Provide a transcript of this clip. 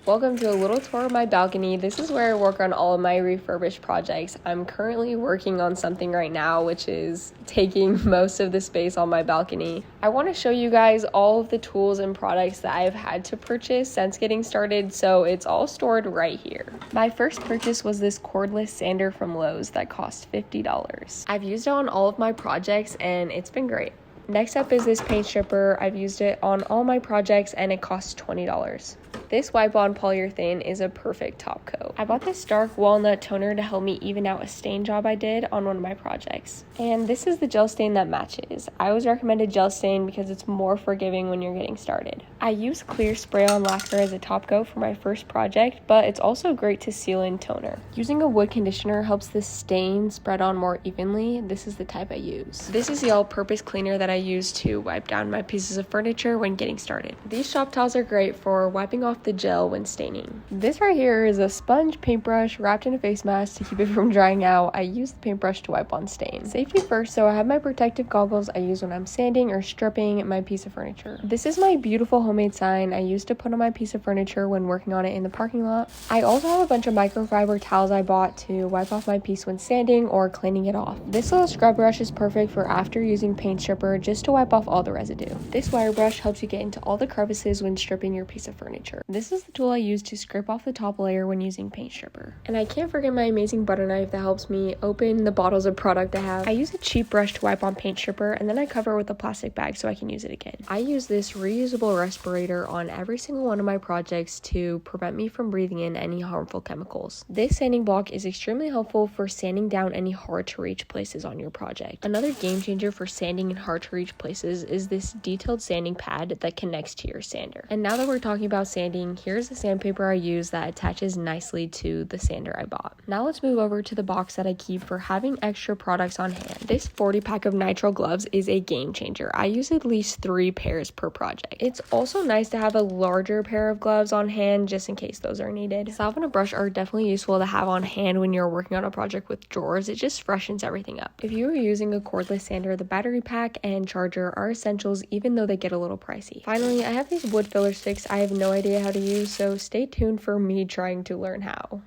Welcome to a little tour of my balcony. This is where I work on all of my refurbished projects. I'm currently working on something right now, which is taking most of the space on my balcony. I want to show you guys all of the tools and products that I've had to purchase since getting started, so it's all stored right here. My first purchase was this cordless sander from Lowe's that cost $50. I've used it on all of my projects and it's been great. Next up is this paint stripper. I've used it on all my projects and it costs $20. This wipe-on polyurethane is a perfect top coat. I bought this dark walnut toner to help me even out a stain job I did on one of my projects. And this is the gel stain that matches. I always recommended gel stain because it's more forgiving when you're getting started. I use clear spray-on lacquer as a top coat for my first project, but it's also great to seal in toner. Using a wood conditioner helps the stain spread on more evenly. This is the type I use. This is the all-purpose cleaner that I use to wipe down my pieces of furniture when getting started. These shop towels are great for wiping off the gel when staining. This right here is a sponge paintbrush wrapped in a face mask to keep it from drying out. I use the paintbrush to wipe on stains. Safety first, so I have my protective goggles I use when I'm sanding or stripping my piece of furniture. This is my beautiful homemade sign I used to put on my piece of furniture when working on it in the parking lot. I also have a bunch of microfiber towels I bought to wipe off my piece when sanding or cleaning it off. This little scrub brush is perfect for after using paint stripper just to wipe off all the residue. This wire brush helps you get into all the crevices when stripping your piece of furniture. This is the tool I use to scrape off the top layer when using paint stripper. And I can't forget my amazing butter knife that helps me open the bottles of product I have. I use a cheap brush to wipe on paint stripper and then I cover it with a plastic bag so I can use it again. I use this reusable respirator on every single one of my projects to prevent me from breathing in any harmful chemicals. This sanding block is extremely helpful for sanding down any hard to reach places on your project. Another game changer for sanding in hard to reach places is this detailed sanding pad that connects to your sander. And now that we're talking about sanding, here's the sandpaper I use that attaches nicely to the sander I bought. Now let's move over to the box that I keep for having extra products on hand. This 40 pack of nitrile gloves is a game changer. I use at least 3 pairs per project. It's also nice to have a larger pair of gloves on hand just in case those are needed. Salve and a brush are definitely useful to have on hand when you're working on a project with drawers. It just freshens everything up. If you are using a cordless sander, the battery pack and charger are essentials even though they get a little pricey. Finally, I have these wood filler sticks I have no idea how to use, so stay tuned for me trying to learn how.